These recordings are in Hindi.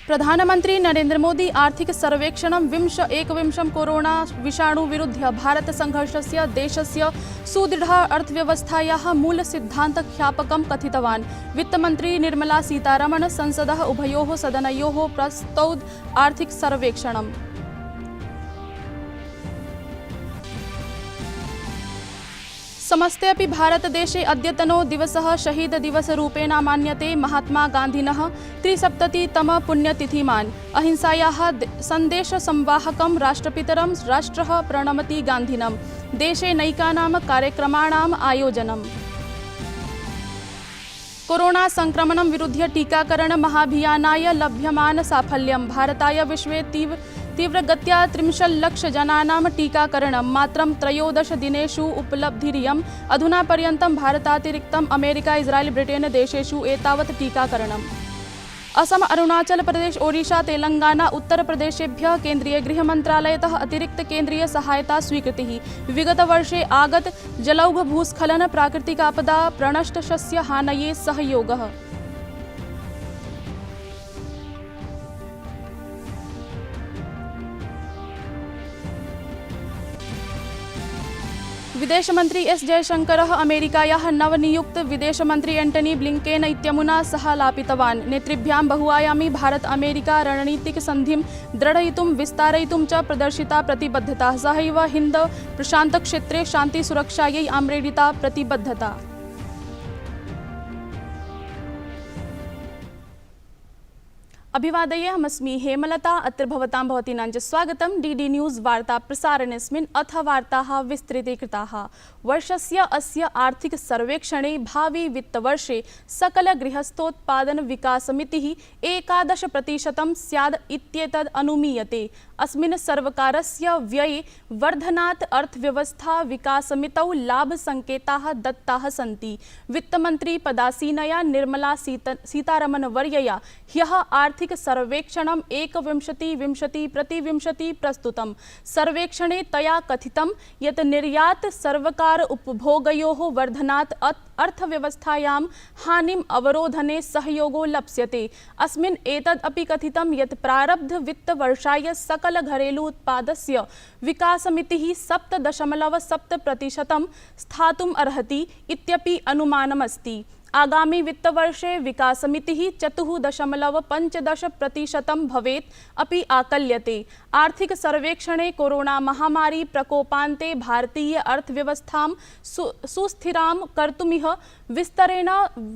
प्रधानमंत्री नरेंद्र मोदी आर्थिक सर्वेक्षणं 21 कोरोना विषाणु विरुद्ध भारत संघर्षस्य देशस्य सुदृढ़ अर्थव्यवस्थायाः मूलसिद्धान्तख्यापकं कथितवान्। वित्तमन्त्री निर्मला सीतारमण संसदः उभयोः सदनयोः प्रस्तौत आर्थिक सर्वेक्षणम्। समस्ते अपि भारतदेशे अद्यतनो दिवसः शहीद दिवसरूपेण मान्यते। महात्मा गान्धिनः 370तम पुण्यतिथिमान् अहिंसायाः सन्देशसंवाहकं राष्ट्रपितरं राष्ट्रः प्रणमति गान्धिनं। देशे नैकानां कार्यक्रमाणाम् आयोजनम्। कोरोना संक्रमणं विरुध्य टीकाकरण महाभियानाय लभ्यमान साफल्यं। भारताय विश्वे तीव्रगत्या 30 लक्ष जनानां टीकाकरणं मात्रं 13 दिनेषु उपलब्धिरियम्। अधुना पर्यन्तं भारतातिरिक्तम् अमेरिका, इस्राएल, ब्रिटेन देशेषु एतावत् टीकाकरणम्। असम, अरुणाचल प्रदेश, ओडिशा, तेलंगाना, उत्तर प्रदेशेभ्यः केन्द्रीय गृहमन्त्रालयतः अतिरिक्त केन्द्रीय सहायता स्वीकृतिः। विगतवर्षे आगत जलौघ भूस्खलन प्राकृतिकापदा प्रणष्टशस्य हानये सहयोगः। विदेशमन्त्री एस जयशंकरः अमेरिकायाः नवनियुक्त विदेशमन्त्री एंटनी ब्लिंकेन इत्यमुना सह लापितवान्। नेतृभ्यां बहुआयामी भारत अमेरिका रणनीतिक सन्धिं दृढयितुं विस्तारयितुं च प्रदर्शिता प्रतिबद्धता। सहैव हिन्द प्रशान्त क्षेत्रे शान्ति सुरक्षायै आम्रेडिता प्रतिबद्धता। अभिवादये, अहमस्मि हेमलता। अत्र भवतां भवतीनां च स्वागतं डीडी न्यूज़ वार्ता प्रसारणेऽस्मिन्। अथ वार्ताः विस्तृतीकृताः। वर्षस्य अस्य आर्थिक सर्वेक्षणे भावी वित्तवर्षे सकल गृहस्थोत्पादन विकासमितिः 11% स्याद् इत्येतद् अनुमीयते। अस्मिन् सर्वकारस्य व्यये वर्धनात् अर्थव्यवस्था विकासमितौ लाभसंकेताः दत्ताः सन्ति। वित्तमन्त्री पदासीनया निर्मला सीतारमणवर्यया ह्यः आर्थिक सर्वेक्षणं 21-20 प्रस्तुतम्। सर्वेक्षणे तया कथितं यत् निर्यात सर्वकार उपभोगयोः वर्धनात् अर्थव्यवस्थायां हानिम् अवरोधने सहयोगो लप्स्यते। अस्मिन् एतद् अपि कथितं यत् प्रारब्ध वित्तवर्षाय सकल घरेलू उत्पादस्य विकासमितिः 7.7% स्थातुम् अर्हति इत्यपि अनुमानमस्ति। आगामी वित्तवर्षे विकासमितिः 4.15% भवेत् अपि आकल्यते। आर्थिक सर्वेक्षणे कोरोना महामारी प्रकोपान्ते भारतीय अर्थव्यवस्थां सुस्थिरां कर्तुमिह विस्तरेण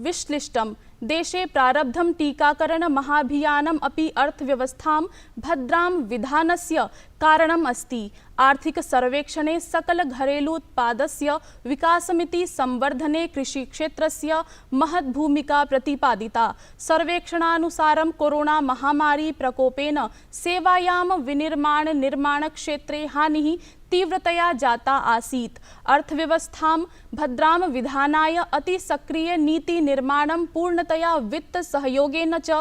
विश्लिष्टम्। देशे प्रारब्धं टीकाकरण महाभियानम् अपि अर्थव्यवस्थां भद्रां विधानस्य कारणम् अस्ति। आर्थिक सर्वेक्षणे सकल घरेलू उत्पादस्य विकासमिति संवर्धने कृषिक्षेत्रस्य महद्भूमिका प्रतिपादिता। सर्वेक्षणानुसारं कोरोना महामारी प्रकोपेन सेवायां निर्माण क्षेत्रे हानिः तीव्रतया जाता आसीत्। अर्थव्यवस्थां भद्रां विधानाय अतिसक्रिय नीति निर्माणं पूर्णतया वित्त सहयोगेन च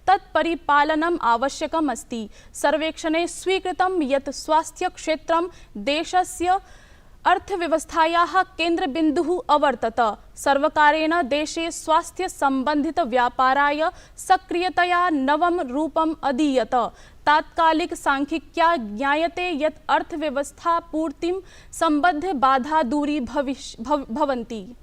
तत्परिपालनम् आवश्यकम् अस्ति। सर्वेक्षणे स्वीकृतं यत् स्वास्थ्यक्षेत्रं देशस्य अर्थव्यवस्थायाः केन्द्रबिन्दुः अवर्तत। सर्वकारेण देशे स्वास्थ्यसम्बन्धित व्यापाराय सक्रियतया नवं रूपम् अदीयत। तात्कालिक सांख्यिक्या ज्ञायते यत् अर्थव्यवस्था पूर्तिं सम्बद्ध बाधा दूरी भवन्ति।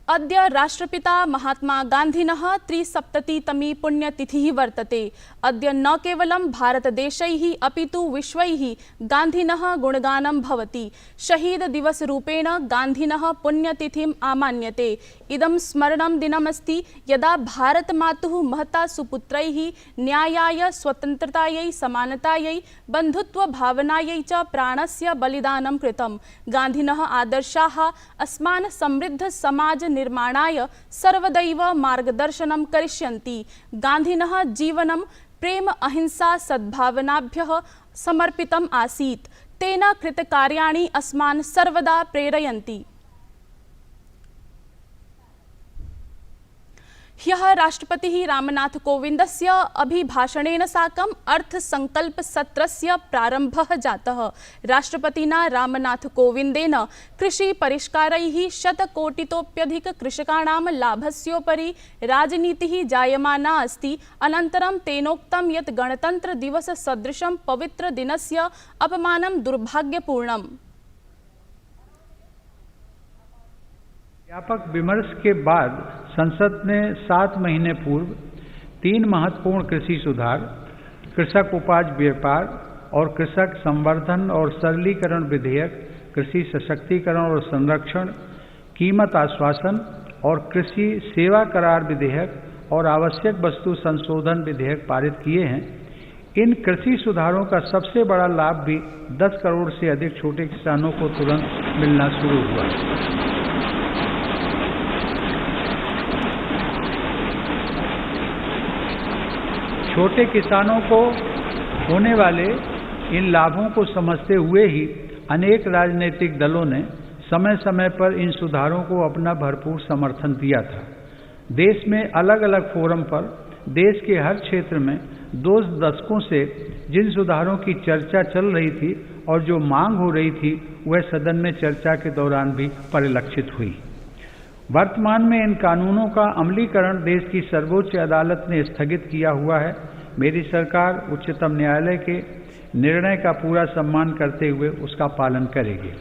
अद्य राष्ट्रपिता महात्मा गान्धिनः 370तमी पुण्यतिथिः वर्तते। अद्य न केवलं भारतदेशैः अपितु विश्वैः गान्धिनः गुणगानं भवति। शहीद दिवसरूपेण गान्धिनः पुण्यतिथिम् आमान्यते। इदं स्मरणं दिनमस्ति यदा भारतमातुः महता सुपुत्रैः न्यायाय, स्वतन्त्रतायै, समानतायै, बन्धुत्वभावनायै च प्राणस्य बलिदानं कृतं। गान्धिनः आदर्शाः अस्मान् समृद्ध समाज निर्माणाय सर्वदैव मार्गदर्शनं करिष्यन्ति। गान्धिनः जीवनं प्रेम, अहिंसा, सद्भावनाभ्यः समर्पितम् आसीत्। तेन कृतकार्याणि अस्मान् सर्वदा प्रेरयन्ति। ह्यः राष्ट्रपतिः रामनाथकोविन्दस्य अभिभाषणेन साकम् अर्थसङ्कल्पसत्रस्य प्रारम्भः जातः। राष्ट्रपतिना रामनाथकोविन्देन कृषिपरिष्कारैः शतकोटितोऽप्यधिककृषकाणां लाभस्योपरि राजनीतिः जायमाना अस्ति। अनन्तरं तेनोक्तं यत् गणतन्त्रदिवससदृशं पवित्रदिनस्य अपमानं दुर्भाग्यपूर्णम्। व्यापक विमर्श के बाद संसद ने 7 महीने पूर्व 3 महत्वपूर्ण कृषि सुधार, कृषक उपज व्यापार और कृषक संवर्धन और सरलीकरण विधेयक, कृषि सशक्तिकरण और संरक्षण, कीमत आश्वासन और कृषि सेवा करार विधेयक और आवश्यक वस्तु संशोधन विधेयक पारित किए हैं। इन कृषि सुधारों का सबसे बड़ा लाभ भी 10 करोड़ से अधिक छोटे किसानों को तुरंत मिलना शुरू हुआ। छोटे किसानों को होने वाले इन लाभों को समझते हुए ही अनेक राजनीतिक दलों ने समय समय पर इन सुधारों को अपना भरपूर समर्थन दिया था। देश में अलग अलग फोरम पर देश के हर क्षेत्र में 2 दशकों से जिन सुधारों की चर्चा चल रही थी और जो मांग हो रही थी वह सदन में चर्चा के दौरान भी परिलक्षित हुई। वर्तमान में इन कानूनों का अमलीकरण देश की सर्वोच्च अदालत ने स्थगित किया हुआ है। मेरी सरकार उच्चतम न्यायालय के निर्णय का पूरा सम्मान करते हुए उसका पालन करेगी।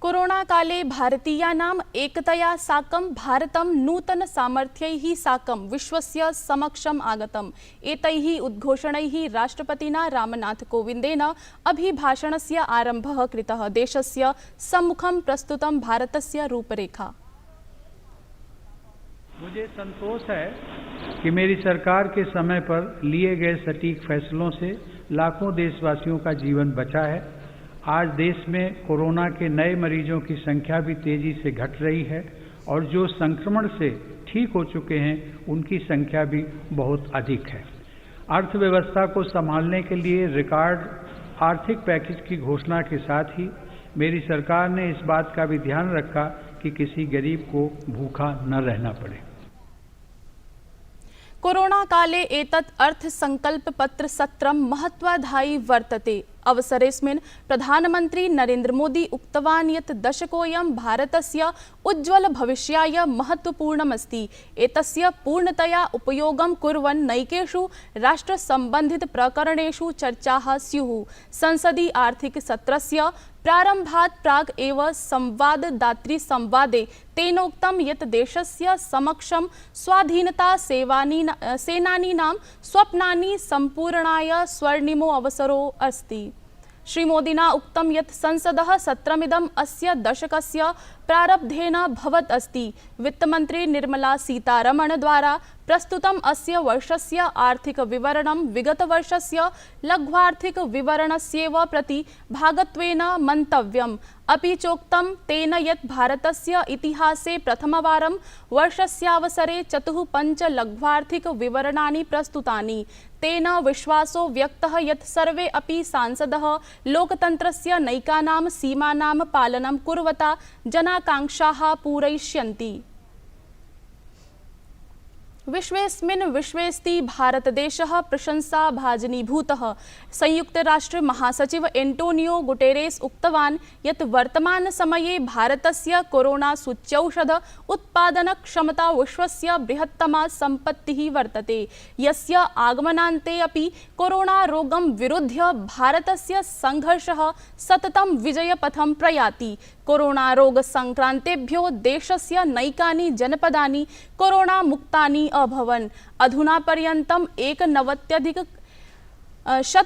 कोरोना काले भारतीयानाम् एकतया साकं भारतं नूतन सामर्थ्यैः साकं विश्वस्य समक्षम् आगतम्। एतैः उद्घोषणैः राष्ट्रपतिना रामनाथकोविन्देन अभिभाषणस्य आरम्भः कृतः। देशस्य सम्मुखं प्रस्तुतं भारतस्य रूपरेखा। मुझे संतोष है कि मेरी सरकार के समय पर लिए गए सटीक फैसलों से लाखों देशवासियों का जीवन बचा है। आज देश में कोरोना के नए मरीजों की संख्या भी तेजी से घट रही है और जो संक्रमण से ठीक हो चुके हैं उनकी संख्या भी बहुत अधिक है। अर्थव्यवस्था को संभालने के लिए रिकॉर्ड आर्थिक पैकेज की घोषणा के साथ ही मेरी सरकार ने इस बात का भी ध्यान रखा कि किसी गरीब को भूखा न रहना पड़े। कोरोना काले एतत् अर्थसङ्कल्पपत्रसत्रं महत्त्वदायी वर्तते। अवसरेऽस्मिन् प्रधानमन्त्री नरेन्द्र मोदी उक्तवान् यत् दशकोऽयं भारतस्य उज्ज्वलभविष्याय महत्त्वपूर्णमस्ति। एतस्य पूर्णतया उपयोगं कुर्वन् नैकेषु राष्ट्रसम्बन्धितप्रकरणेषु चर्चाः स्युः। संसदि आर्थिकसत्रस्य प्रारम्भात् प्राक् एव संवाददातृसंवादे तेनोक्तं यत् देशस्य समक्षं स्वाधीनता सेनानीनां स्वप्नानि सम्पूर्णाय स्वर्णिमो अवसरो अस्ति। श्रीमोदिना उक्तं यत् संसदः सत्रमिदम् अस्य दशकस्य प्रारब्धेन भवत् अस्ति। वित्तमन्त्री निर्मला सीतारमण द्वारा प्रस्तुतम् अस्य वर्षस्य आर्थिकविवरणं विगतवर्षस्य लघ्वार्थिकविवरणस्यैव प्रति भागत्वेन मन्तव्यम्। अपि चोक्तं तेन यत् भारतस्य इतिहासे प्रथमवारं वर्षस्यावसरे 4-5 लघ्वार्थिकविवरणानि प्रस्तुतानि। तेन विश्वासो व्यक्तः यत् सर्वे अपि सांसदः लोकतन्त्रस्य नैकानां सीमानां पालनं कुर्वता जनाकाङ्क्षाः पूरयिष्यन्ति। विश्वेस्मिन् विश्वेस्ति भारतदेशः प्रशंसाभाजनीभूतः। संयुक्तराष्ट्र महासचिव एंटोनियो गुटेरेस उक्तवान् यत् वर्तमानसमये भारतस्य कोरोना सूच्यौषध उत्पादनक्षमता विश्वस्य बृहत्तमा सम्पत्तिः वर्तते, यस्य आगमनान्ते अपि कोरोना रोगं विरुध्य भारतस्य संघर्षः सततं विजयपथं प्रयाति। कोरोना रोग संक्रान्तेभ्यो देशस्य नैकानि जनपदानि कोरोना मुक्तानि अभवन्। अधुना पर्यन्तम् 91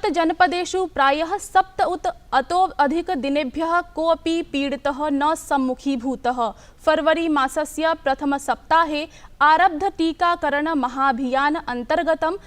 जनपदेषु प्रायः 7 उत अतोऽधिक दिनेभ्यः कोऽपि पीडितः न सम्मुखीभूतः। फरवरी मासस्य प्रथम सप्ताहे आरब्ध टीकाकरण महाभियान अन्तर्गतं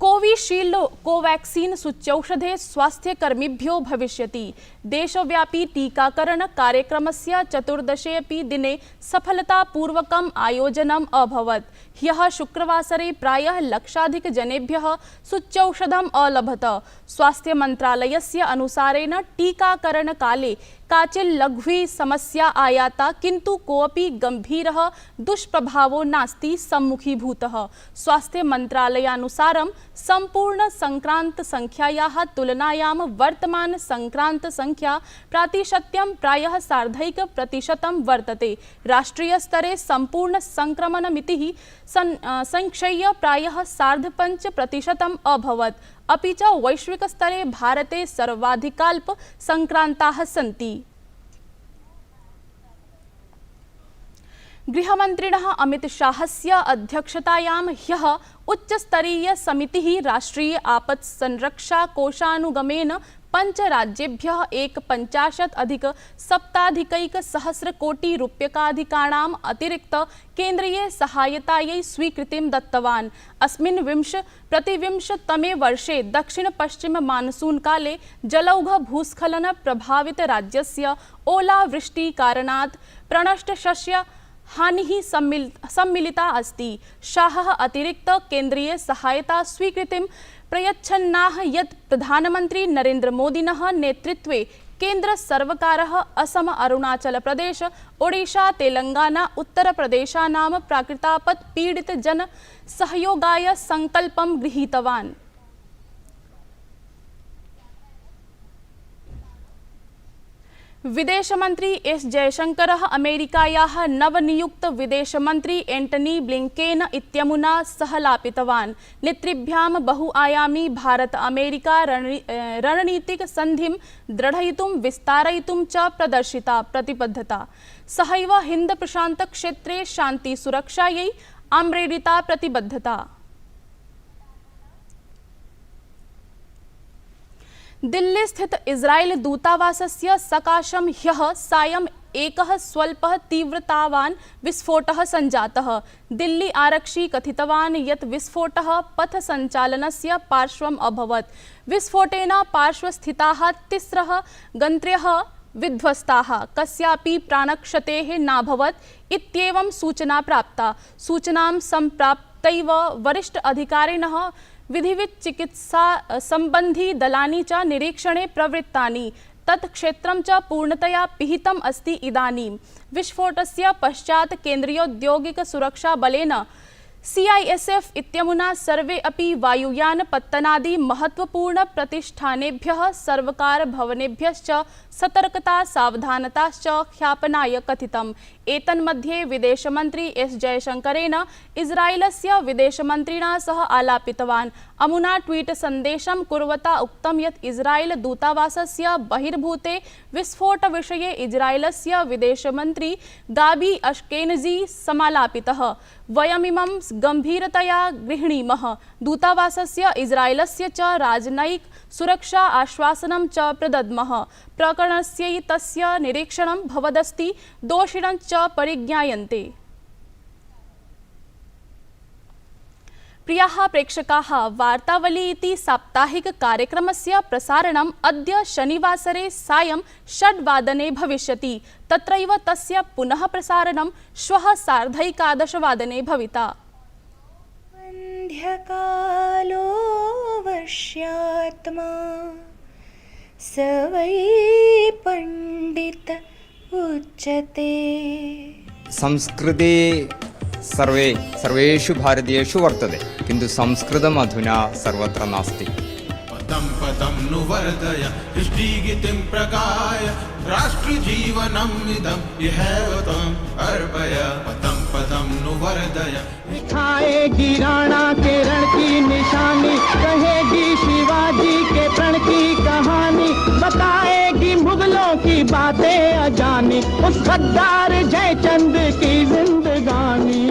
कोविशील्ड कोवैक्सीन सूच्यौषधे स्वास्थ्यकर्मिभ्यो भविष्यति। देशव्यापी टीकाकरण कार्यक्रमस्य 14 अपि दिने सफलतापूर्वकम् आयोजनम् अभवत्। ह्यः शुक्रवासरे प्रायः लक्षाधिक जनेभ्यः सूच्यौषधम् अलभत। स्वास्थ्य मन्त्रालयस्य अनुसारेण टीकाकरण काले काचित् लघ्वी समस्या आयाता किन्तु कोऽपि गम्भीरः दुष्प्रभावो नास्ति सम्मुखीभूतः। स्वास्थ्यमन्त्रालयानुसारं सम्पूर्णसङ्क्रान्तसङ्ख्यायाः तुलनायां वर्तमानसङ्क्रान्तसङ्ख्या प्रातिशत्यं प्रायः 1.5% वर्तते। राष्ट्रियस्तरे सम्पूर्णसङ्क्रमणमितिः संक्षय्य प्रायः 5.5% अभवत्। अपि च वैश्विकस्तरे भारते सर्वाधिकाल्प सङ्क्रान्ताः सन्ति। गृहमन्त्रिणः अमितशाहस्य अध्यक्षतायां ह्यः उच्चस्तरीयसमितिः राष्ट्रिय आपत्संरक्षाकोषानुगमेन 5 राज्येभ्यः 150,000 कोटिरूप्यकाधिकाणाम् अतिरिक्त केन्द्रीय सहायतायै स्वीकृतिं दत्तवान्। अस्मिन् 20-तमे वर्षे दक्षिण-पश्चिम मानसून काले जलौघ भूस्खलन प्रभावित राज्यस्य ओलावृष्टिकारणात् प्रणष्टशस्य हानिः सम्मिलिता अस्ति। शाहः अतिरिक्त केन्द्रीय सहायता स्वीकृतिं प्रयच्छन्नाः यत् प्रधानमन्त्री नरेन्द्रमोदिनः नेतृत्वे केन्द्रसर्वकारः असम, अरुणाचलप्रदेश, ओडिशा, तेलंगाना, उत्तरप्रदेशानां प्राकृतापत्पीडितजनसहयोगाय सङ्कल्पं गृहीतवान्। विदेशमन्त्री एस जयशंकरः अमेरिकायाः नवनियुक्त विदेशमन्त्री एंटनी ब्लिंकेन इत्यमुना सहलापितवान्। नेतृभ्यां बहुआयामी भारत-अमेरिका रणनीतिक सन्धिं दृढयितुं विस्तारयितुं च प्रदर्शिता प्रतिबद्धता। सहैव हिन्द-प्रशान्तक्षेत्रे शान्तिसुरक्षायै आम्रेडिता प्रतिबद्धता। दिल्ली स्थित इजराइल दूतावासस्य सकाशं ह्यः सायं एकः स्वल्पः तीव्रतावान् विस्फोटः सञ्जातः। दिल्ली आरक्षी कथितवान् यत् विस्फोटः पथसञ्चालनस्य पार्श्वम् अभवत्। विस्फोटेन पार्श्वस्थिताः 3 गन्त्रयः विध्वस्ताः, कस्यापि प्राणक्षतेः नाभवत् इत्येवं सूचना प्राप्ता। सूचनां सम्प्राप्तैव वरिष्ठ अधिकारिणः विधिवच्चिकित्सा सम्बन्धी दलानि च निरीक्षणे प्रवृत्तानि। तत् क्षेत्रं च पूर्णतया पिहितम् अस्ति इदानीं। विस्फोटस्य पश्चात् केन्द्रीयोद्योगिकसुरक्षाबलेन CISF इत्यमुना सर्वे अपि वायुयानपत्तनादि महत्वपूर्णप्रतिष्ठानेभ्यः सर्वकारभवनेभ्यश्च सतर्कता सावधानताश्च ख्यापनाय कथितम्। एतन्मध्ये विदेशमन्त्री एस जयशंकरेण इजराइलस्य विदेशमन्त्रिणा सह आलापितवान्। अमुना ट्वीट सन्देशं कुर्वता उक्तं यत् इजराइल दूतावासस्य बहिर्भूते विस्फोटविषये इजराइलस्य विदेशमन्त्री गाबी अश्केनजी समालापितः। वयमिमं गम्भीरतया गृह्णीमः। दूतावासस्य इजराइलस्य च राजनयिक सुरक्षा आश्वासनं च प्रदद्मः। प्रकरणस्यैतस्य निरीक्षणं भवदस्ति, दोषिणं च परिज्ञायन्ते। प्रियाः प्रेक्षकाः, वार्तावली इति साप्ताहिककार्यक्रमस्य प्रसारणम् अद्य शनिवासरे सायं 6 वादने भविष्यति। तत्रैव तस्य पुनः प्रसारणं श्वः 11:30 वादने भविता। अन्ध्यकालो वर्ष्यात्मा स वै पण्डित उच्यते। संस्कृते सर्वेषु भारतीयेषु वर्तते, किन्तु संस्कृतम् अधुना सर्वत्र नास्ति। पदं पदं नु वर्धय दृष्टिगीतिं प्रगाय राष्ट्रजीवनम् इदं यहैव त्वम् अर्पय। पदं पदं नु वर्धय दिखाएगी राणा के रण की निशानी, कहेगी शिवाजी के प्रण की कहानी, बताएगी मुगलों की बातें अजानी, उस गद्दार जयचंद की जिंदगानी।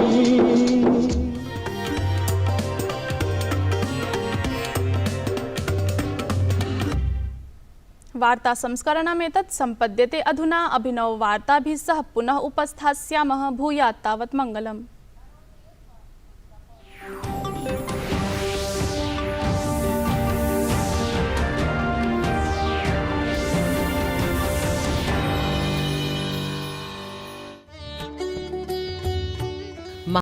वार्ता संस्करणमेतत् सम्पद्यते अधुना। अभिनववार्ताभिः सह पुनः उपस्थास्यामः। भूयात् तावत् मङ्गलम्।